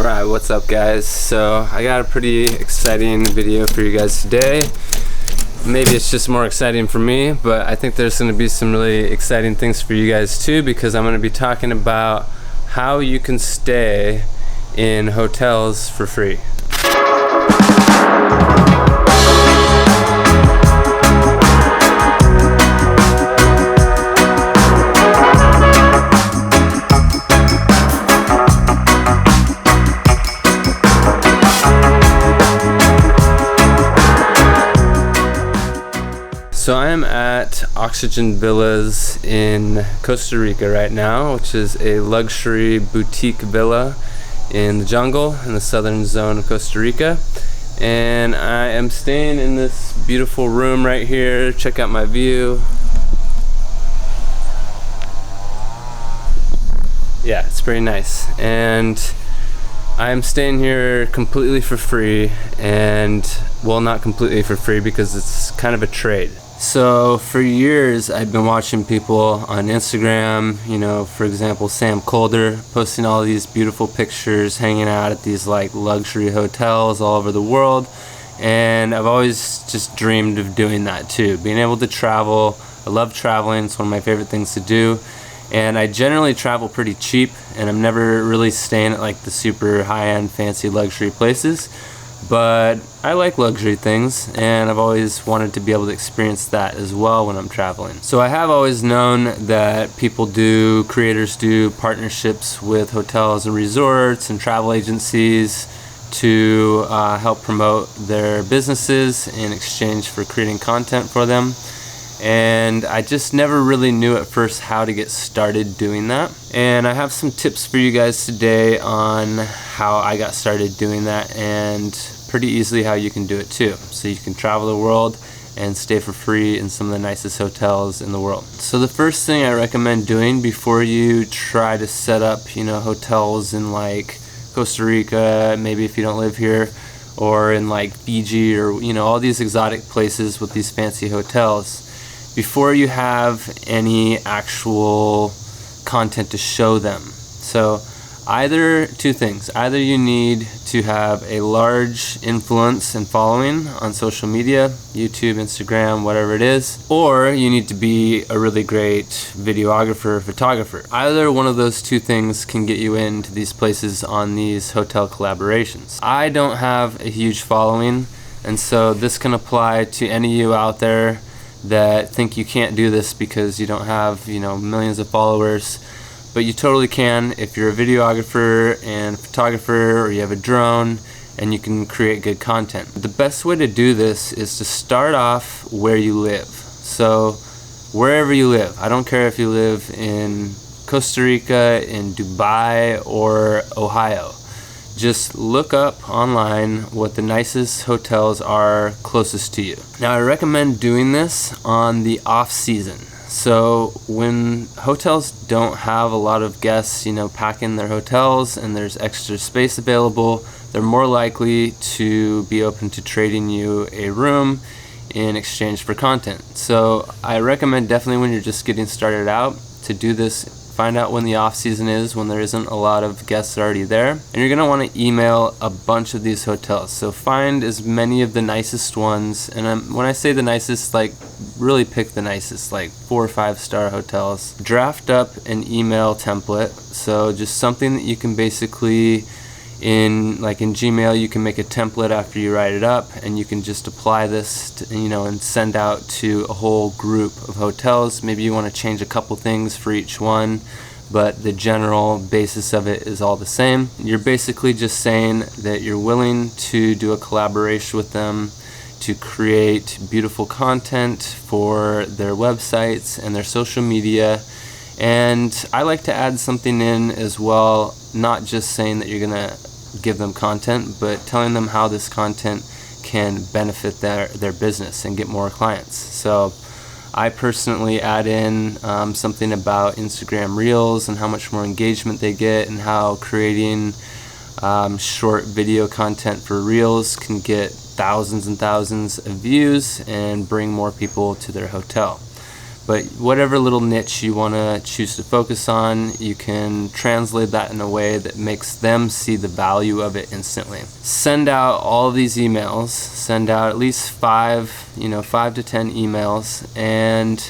Alright, what's up guys? So I got a pretty exciting video for you guys today. Maybe it's just more exciting for me, but I think there's going to be some really exciting things for you guys too, because I'm going to be talking about how you can stay in hotels for free. So I am at Oxygen Villas in Costa Rica right now, which is a luxury boutique villa in the jungle in the southern zone of Costa Rica. And I am staying in this beautiful room right here. Check out my view. Yeah, it's pretty nice. And I'm staying here completely for free, and well, not completely for free because it's kind of a trade. So for years I've been watching people on Instagram, you know, for example Sam Colder, posting all these beautiful pictures hanging out at these like luxury hotels all over the world, and I've always just dreamed of doing that too, being able to travel. I love traveling, it's one of my favorite things to do, and I generally travel pretty cheap, and I'm never really staying at like the super high-end fancy luxury places. But I like luxury things, and I've always wanted to be able to experience that as well when I'm traveling. So I have always known that creators do partnerships with hotels and resorts and travel agencies to help promote their businesses in exchange for creating content for them. And I just never really knew at first how to get started doing that. And I have some tips for you guys today on how I got started doing that, and pretty easily how you can do it too. So you can travel the world and stay for free in some of the nicest hotels in the world. So the first thing I recommend doing before you try to set up, you know, hotels in like Costa Rica, maybe if you don't live here, or in like Fiji, or you know, all these exotic places with these fancy hotels, before you have any actual content to show them. So either two things: either you need to have a large influence and following on social media, YouTube, Instagram, whatever it is, or you need to be a really great videographer, photographer. Either one of those two things can get you into these places on these hotel collaborations. I don't have a huge following, and so this can apply to any of you out there that think you can't do this because you don't have, you know, millions of followers. But you totally can if you're a videographer and photographer, or you have a drone and you can create good content. The best way to do this is to start off where you live. So wherever you live, I don't care if you live in Costa Rica, in Dubai, or Ohio. Just look up online what the nicest hotels are closest to you. Now I recommend doing this on the off season. So when hotels don't have a lot of guests, you know, packing their hotels, and there's extra space available, they're more likely to be open to trading you a room in exchange for content. So I recommend definitely when you're just getting started out to do this. Find out when the off season is, when there isn't a lot of guests already there, and you're gonna want to email a bunch of these hotels. So find as many of the nicest ones, and when I say the nicest, like really pick the nicest, like 4 or 5 star hotels. Draft up an email template, so just something that you can basically in Gmail, you can make a template after you write it up, and you can just apply this to, you know, and send out to a whole group of hotels. Maybe you want to change a couple things for each one, but the general basis of it is all the same. You're basically just saying that you're willing to do a collaboration with them to create beautiful content for their websites and their social media. And I like to add something in as well, not just saying that you're gonna give them content, but telling them how this content can benefit their business and get more clients. So I personally add in something about Instagram Reels and how much more engagement they get, and how creating short video content for Reels can get thousands and thousands of views and bring more people to their hotel. But whatever little niche you want to choose to focus on, you can translate that in a way that makes them see the value of it instantly. Send out all of these emails, send out at least 5 to 10 emails, and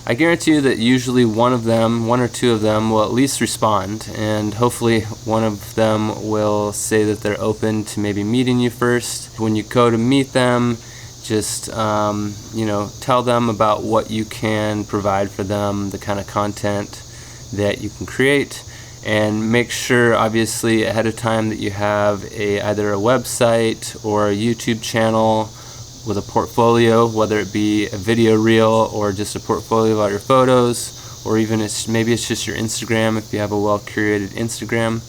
I guarantee you that usually one or two of them will at least respond, and hopefully one of them will say that they're open to maybe meeting you first. When you go to meet them, just tell them about what you can provide for them, the kind of content that you can create, and make sure obviously ahead of time that you have either a website or a YouTube channel with a portfolio, whether it be a video reel or just a portfolio about your photos, or even maybe it's just your Instagram if you have a well curated Instagram.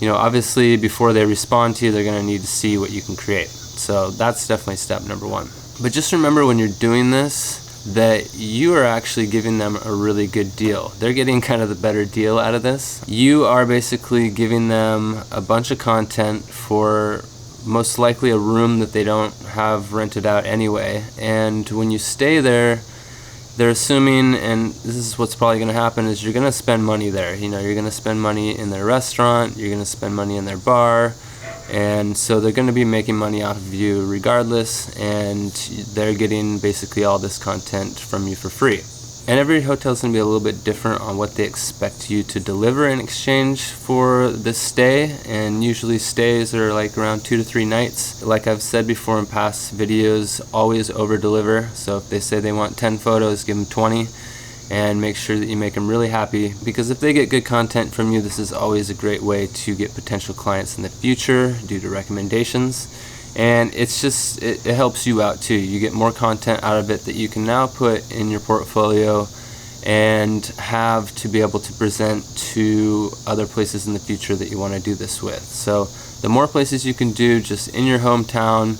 Obviously before they respond to you, they're going to need to see what you can create. So that's definitely step number 1. But just remember when you're doing this that you are actually giving them a really good deal. They're getting kind of the better deal out of this. You are basically giving them a bunch of content for most likely a room that they don't have rented out anyway. And when you stay there, they're assuming, and this is what's probably going to happen, is you're going to spend money there. You're going to spend money in their restaurant, you're going to spend money in their bar, and so they're going to be making money off of you regardless, and they're getting basically all this content from you for free. And every hotel is going to be a little bit different on what they expect you to deliver in exchange for this stay, and usually stays are like around 2 to 3 nights. Like I've said before in past videos, always over deliver. So if they say they want 10 photos, give them 20, and make sure that you make them really happy, because if they get good content from you, this is always a great way to get potential clients in the future due to recommendations. And it's just, it helps you out too. You get more content out of it that you can now put in your portfolio and have to be able to present to other places in the future that you want to do this with. So the more places you can do just in your hometown.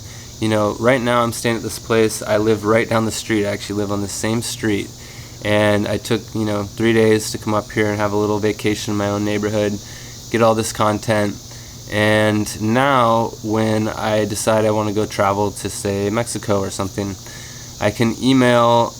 Right now I'm staying at this place. I live right down the street. I actually live on the same street, and I took 3 days to come up here and have a little vacation in my own neighborhood, get all this content. And now when I decide I want to go travel to, say, Mexico or something, I can email,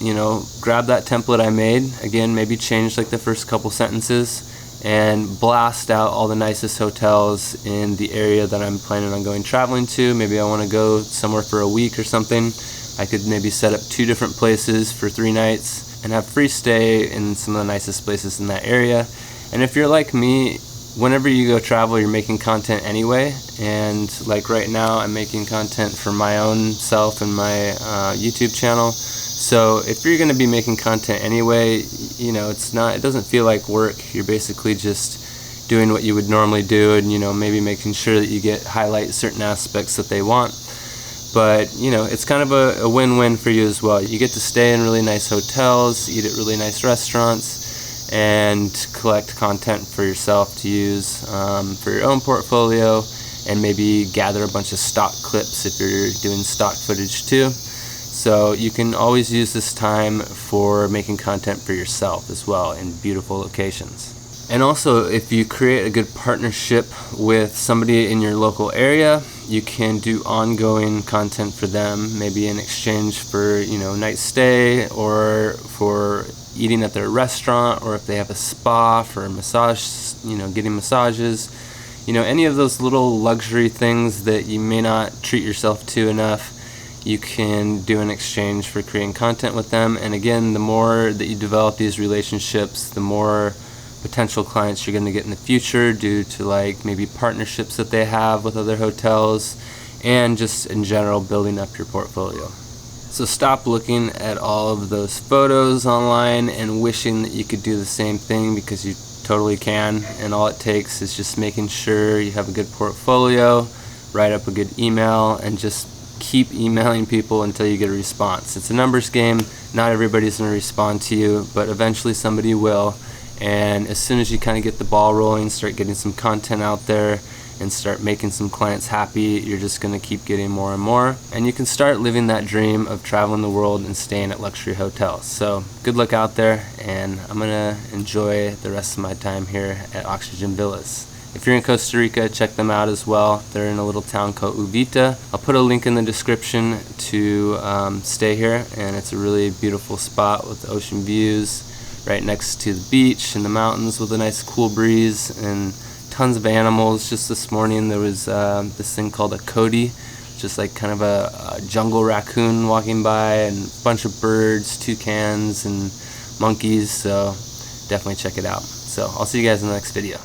grab that template I made, again, maybe change like the first couple sentences, and blast out all the nicest hotels in the area that I'm planning on going traveling to. Maybe I want to go somewhere for a week or something. I could maybe set up 2 different places for 3 nights and have free stay in some of the nicest places in that area. And if you're like me, whenever you go travel, you're making content anyway, and like right now I'm making content for my own self and my YouTube channel. So if you're going to be making content anyway, it doesn't feel like work. You're basically just doing what you would normally do, and maybe making sure that you highlight certain aspects that they want. But it's kind of a win-win for you as well. You get to stay in really nice hotels, eat at really nice restaurants, and collect content for yourself to use for your own portfolio, and maybe gather a bunch of stock clips if you're doing stock footage too. So you can always use this time for making content for yourself as well in beautiful locations. And also, if you create a good partnership with somebody in your local area, you can do ongoing content for them, maybe in exchange for night stay, or for eating at their restaurant, or if they have a spa for massage, getting massages, any of those little luxury things that you may not treat yourself to enough, you can do in exchange for creating content with them. And again, the more that you develop these relationships, the more potential clients you're going to get in the future due to like maybe partnerships that they have with other hotels, and just in general building up your portfolio. So stop looking at all of those photos online and wishing that you could do the same thing, because you totally can, and all it takes is just making sure you have a good portfolio, write up a good email, and just keep emailing people until you get a response. It's a numbers game. Not everybody's going to respond to you, but eventually somebody will. And as soon as you kind of get the ball rolling, start getting some content out there, and start making some clients happy, you're just going to keep getting more and more, and you can start living that dream of traveling the world and staying at luxury hotels. So good luck out there, and I'm going to enjoy the rest of my time here at Oxygen Villas. If you're in Costa Rica, check them out as well. They're in a little town called Uvita. I'll put a link in the description to stay here, and it's a really beautiful spot with ocean views right next to the beach and the mountains with a nice cool breeze and tons of animals. Just this morning there was this thing called a coati, just like kind of a jungle raccoon walking by, and a bunch of birds, toucans and monkeys, so definitely check it out. So I'll see you guys in the next video.